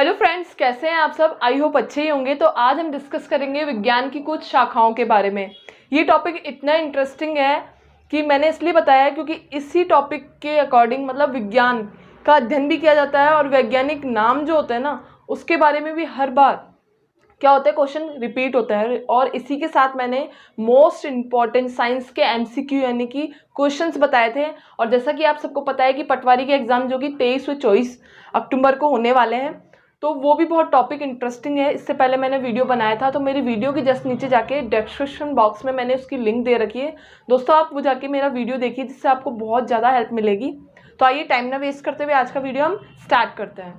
Hello friends, कैसे हैं आप सब। आई होप अच्छे ही होंगे। तो आज हम डिस्कस करेंगे विज्ञान की कुछ शाखाओं के बारे में। ये टॉपिक इतना इंटरेस्टिंग है कि मैंने इसलिए बताया क्योंकि इसी टॉपिक के अकॉर्डिंग मतलब विज्ञान का अध्ययन भी किया जाता है और वैज्ञानिक नाम जो होते हैं ना उसके बारे में भी हर बार क्या होता है, क्वेश्चन रिपीट होता है। और इसी के साथ मैंने मोस्ट इम्पॉर्टेंट साइंस के एमसीक्यू यानी कि क्वेश्चंस बताए थे। और जैसा कि आप सबको पता है कि पटवारी के एग्जाम जो कि 23 और 24 अक्टूबर को होने वाले हैं, तो वो भी बहुत टॉपिक इंटरेस्टिंग है। इससे पहले मैंने वीडियो बनाया था, तो मेरी वीडियो के जस्ट नीचे जाके डिस्क्रिप्शन बॉक्स में मैंने उसकी लिंक दे रखी है। दोस्तों आप वो जाके मेरा वीडियो देखिए, जिससे आपको बहुत ज़्यादा हेल्प मिलेगी। तो आइए टाइम ना वेस्ट करते हुए आज का वीडियो हम स्टार्ट करते हैं।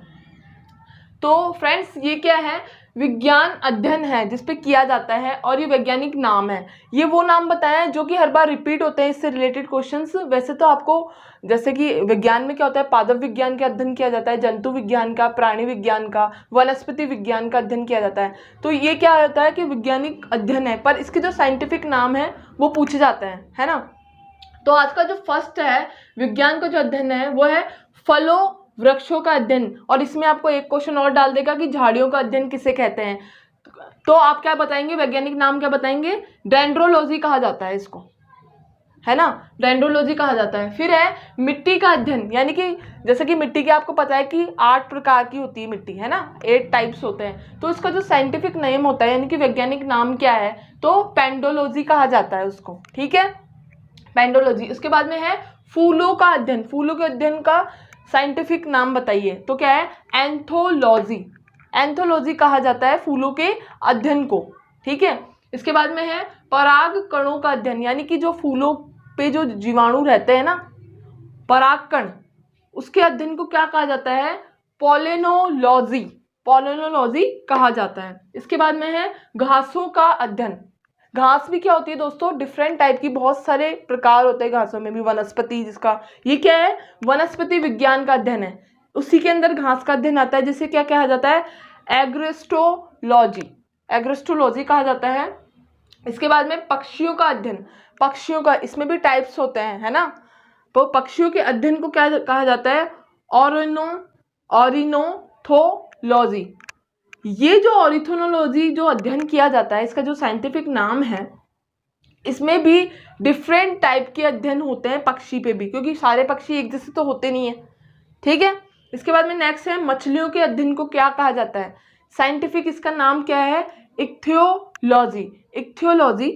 तो फ्रेंड्स, ये क्या है, विज्ञान अध्ययन है जिसपे किया जाता है और ये वैज्ञानिक नाम है। ये वो नाम बताया है जो कि हर बार रिपीट होते हैं इससे रिलेटेड क्वेश्चंस। वैसे तो आपको जैसे कि विज्ञान में क्या होता है, पादप विज्ञान का अध्ययन किया जाता है, जंतु विज्ञान का, प्राणी विज्ञान का, वनस्पति विज्ञान का अध्ययन किया जाता है। तो ये क्या होता है कि वैज्ञानिक अध्ययन है, पर इसके जो साइंटिफिक नाम है वो पूछे जाते हैं, है ना। तो आज का जो फर्स्ट है विज्ञान का जो अध्ययन है वो है फलों वृक्षों का अध्ययन। और इसमें आपको एक क्वेश्चन और डाल देगा कि झाड़ियों का अध्ययन किसे कहते हैं। तो आप क्या बताएंगे, वैज्ञानिक नाम क्या बताएंगे, डेंड्रोलॉजी कहा जाता है इसको, है ना, डेंड्रोलॉजी कहा जाता है। फिर है मिट्टी का अध्ययन, यानी कि जैसे कि मिट्टी की आपको पता है कि 8 प्रकार की होती है मिट्टी, है ना, 8 टाइप्स होते हैं। तो इसका जो साइंटिफिक नेम होता है यानी कि वैज्ञानिक नाम क्या है, तो पेंडोलॉजी कहा जाता है उसको, ठीक है, पेंडोलॉजी। उसके बाद में है फूलों का अध्ययन, फूलों के अध्ययन का साइंटिफिक नाम बताइए, तो क्या है, एंथोलॉजी, एंथोलॉजी कहा जाता है फूलों के अध्ययन को, ठीक है। इसके बाद में है पराग कणों का अध्ययन, यानी कि जो फूलों पे जो जीवाणु रहते हैं ना, परागकण, उसके अध्ययन को क्या कहा जाता है, पोलिनोलॉजी, पोलिनोलॉजी कहा जाता है। इसके बाद में है घासों का अध्ययन। घास भी क्या होती है दोस्तों, डिफरेंट टाइप की, बहुत सारे प्रकार होते हैं घासों में भी। वनस्पति, जिसका ये क्या है, वनस्पति विज्ञान का अध्ययन है, उसी के अंदर घास का अध्ययन आता है, जिसे क्या कहा जाता है, एग्रोस्टोलॉजी, एग्रोस्टोलॉजी कहा जाता है। इसके बाद में पक्षियों का अध्ययन, पक्षियों का, इसमें भी टाइप्स होते हैं, है ना। तो पक्षियों के अध्ययन को क्या कहा जाता है, ऑरिनोथोलॉजी। ये जो ऑरिथोनोलॉजी जो अध्ययन किया जाता है, इसका जो साइंटिफिक नाम है, इसमें भी डिफरेंट टाइप के अध्ययन होते हैं पक्षी पे भी, क्योंकि सारे पक्षी एक जैसे तो होते नहीं है, ठीक है। इसके बाद में नेक्स्ट है मछलियों के अध्ययन को क्या कहा जाता है, साइंटिफिक इसका नाम क्या है, इक्थियोलॉजी, इक्थियोलॉजी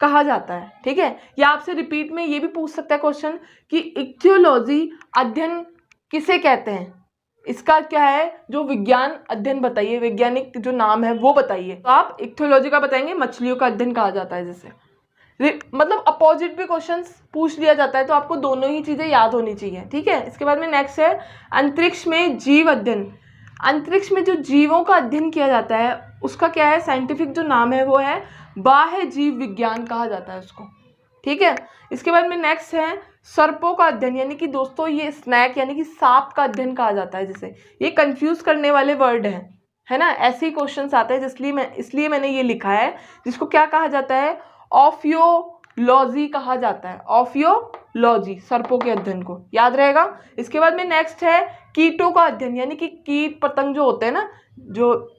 कहा जाता है, ठीक है। या आपसे रिपीट में ये भी पूछ सकता है क्वेश्चन कि इक्थियोलॉजी अध्ययन किसे कहते हैं, इसका क्या है जो विज्ञान अध्ययन बताइए, वैज्ञानिक जो नाम है वो बताइए। तो आप इक्थियोलॉजी का बताएंगे, मछलियों का अध्ययन कहा जाता है। जैसे मतलब अपोजिट भी क्वेश्चंस पूछ लिया जाता है, तो आपको दोनों ही चीजें याद होनी चाहिए, ठीक है। इसके बाद में नेक्स्ट है अंतरिक्ष में जीव अध्ययन। अंतरिक्ष में जो जीवों का अध्ययन किया जाता है उसका क्या है, साइंटिफिक जो नाम है वो है बाह्य जीव विज्ञान कहा जाता है उसको, ठीक है। इसके बाद में नेक्स्ट है सर्पों का अध्ययन, यानी कि दोस्तों ये स्नैक यानी कि सांप का अध्ययन कहा जाता है। जैसे ये कंफ्यूज करने वाले वर्ड हैं, है ना, ऐसे ही क्वेश्चंस आते हैं, इसलिए मैंने ये लिखा है, जिसको क्या कहा जाता है, ऑफियोलॉजी कहा जाता है, ऑफियोलॉजी, सर्पों के अध्ययन को, याद रहेगा। इसके बाद में नेक्स्ट है कीटों का अध्ययन, यानी कि कीट पतंग जो होते हैं ना, जो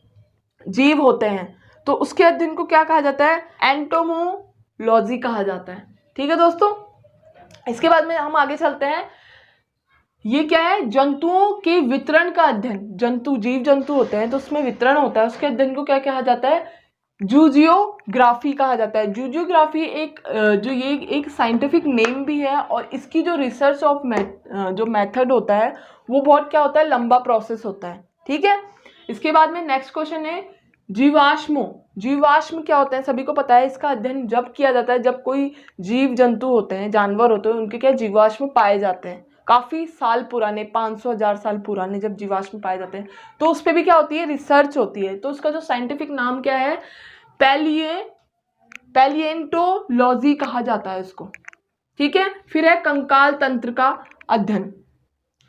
जीव होते हैं, तो उसके अध्ययन को क्या कहा जाता है, एंटोमोलॉजी कहा जाता है, ठीक है दोस्तों। इसके बाद में हम आगे चलते हैं, ये क्या है, जंतुओं के वितरण का अध्ययन। जंतु, जीव जंतु होते हैं तो उसमें वितरण होता है, उसके अध्ययन को क्या कहा जाता है, जूजियोग्राफी कहा जाता है। जूजियोग्राफी एक साइंटिफिक नेम भी है, और इसकी जो रिसर्च ऑफ जो मेथड होता है वो बहुत क्या होता है, लंबा प्रोसेस होता है, ठीक है। इसके बाद में नेक्स्ट क्वेश्चन है जीवाश्मों। जीवाश्म क्या होते हैं, सभी को पता है। इसका अध्ययन जब किया जाता है जब कोई जीव जंतु होते हैं, जानवर होते हैं, उनके क्या जीवाश्म पाए जाते हैं, काफ़ी साल पुराने, 500,000 साल पुराने जब जीवाश्म पाए जाते हैं, तो उस पर भी क्या होती है, रिसर्च होती है। तो उसका जो साइंटिफिक नाम क्या है, पैलिएंटोलॉजी कहा जाता है उसको, ठीक है। फिर है कंकाल तंत्र का अध्ययन।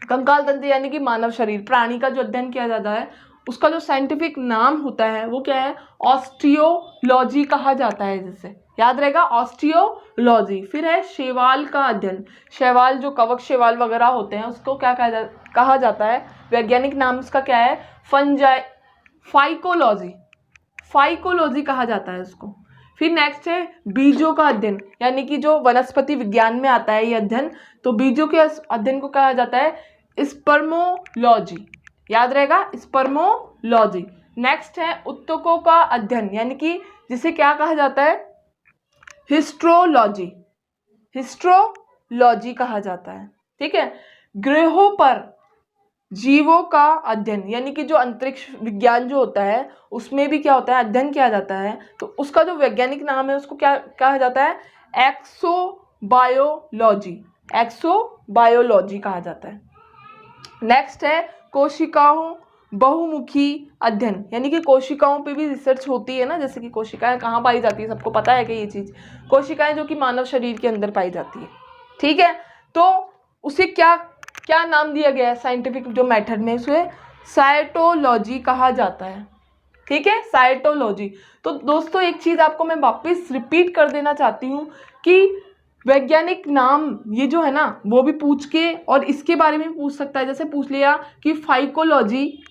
कंकाल तंत्र यानी कि मानव शरीर, प्राणी का जो अध्ययन किया जाता है, उसका जो साइंटिफिक नाम होता है वो क्या है, ऑस्टियोलॉजी कहा जाता है, जिससे याद रहेगा, ऑस्टियोलॉजी। फिर है शैवाल का अध्ययन। शैवाल जो कवक शैवाल वगैरह होते हैं उसको क्या कहा जाता है, वैज्ञानिक नाम उसका क्या है, फंजाई, फाइकोलॉजी, फाइकोलॉजी कहा जाता है इसको। फिर नेक्स्ट है बीजों का अध्ययन, यानी कि जो वनस्पति विज्ञान में आता है ये अध्ययन, तो बीजों के अध्ययन को कहा जाता है स्पर्मोलॉजी, याद रहेगा स्पर्मोलॉजी। नेक्स्ट है उत्तकों का अध्ययन, यानी कि जिसे क्या कहा जाता है हिस्ट्रोलॉजी, हिस्ट्रोलॉजी कहा जाता है, ठीक है। ग्रहों पर जीवों का अध्ययन, यानी कि जो अंतरिक्ष विज्ञान जो होता है उसमें भी क्या होता है अध्ययन किया जाता है, तो उसका जो वैज्ञानिक नाम है उसको क्या कहा जाता है एक्सोबायोलॉजी, एक्सोबायोलॉजी कहा जाता है। नेक्स्ट है कोशिकाओं बहुमुखी अध्ययन, यानी कि कोशिकाओं पे भी रिसर्च होती है ना, जैसे कि कोशिकाएं कहाँ पाई जाती है, सबको पता है कि ये चीज़ कोशिकाएं जो कि मानव शरीर के अंदर पाई जाती है, ठीक है। तो उसे क्या क्या नाम दिया गया है साइंटिफिक जो मेथड में, उसे साइटोलॉजी कहा जाता है, ठीक है, साइटोलॉजी। तो दोस्तों एक चीज़ आपको मैं वापस रिपीट कर देना चाहती हूँ कि वैज्ञानिक नाम ये जो है ना वो भी पूछ के और इसके बारे में भी पूछ सकता है, जैसे पूछ लिया कि फाइकोलॉजी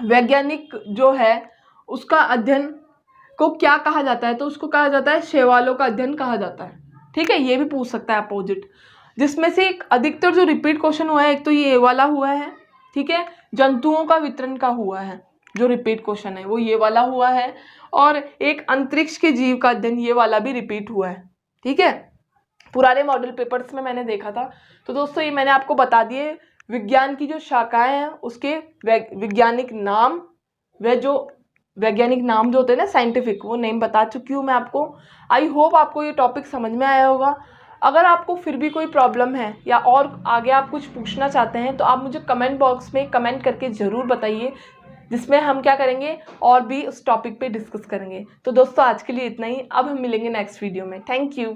वैज्ञानिक जो है उसका अध्ययन को क्या कहा जाता है, तो उसको कहा जाता है शैवालों का अध्ययन कहा जाता है, ठीक है, ये भी पूछ सकता है अपोजिट। जिसमें से एक अधिकतर जो रिपीट क्वेश्चन हुआ है, एक तो ये वाला हुआ है, ठीक है, जंतुओं का वितरण का हुआ है जो रिपीट क्वेश्चन है वो ये वाला हुआ है, और एक अंतरिक्ष के जीव का अध्ययन ये वाला भी रिपीट हुआ है, ठीक है, पुराने मॉडल पेपर्स में मैंने देखा था। तो दोस्तों ये मैंने आपको बता दिए विज्ञान की जो शाखाएं हैं उसके वैज्ञानिक नाम, वे जो वैज्ञानिक नाम जो होते हैं ना साइंटिफिक, वो नेम बता चुकी हूँ मैं आपको। आई होप आपको ये टॉपिक समझ में आया होगा। अगर आपको फिर भी कोई प्रॉब्लम है या और आगे आप कुछ पूछना चाहते हैं तो आप मुझे कमेंट बॉक्स में कमेंट करके ज़रूर बताइए, जिसमें हम क्या करेंगे और भी उस टॉपिक पे डिस्कस करेंगे। तो दोस्तों आज के लिए इतना ही, अब हम मिलेंगे नेक्स्ट वीडियो में। Thank you.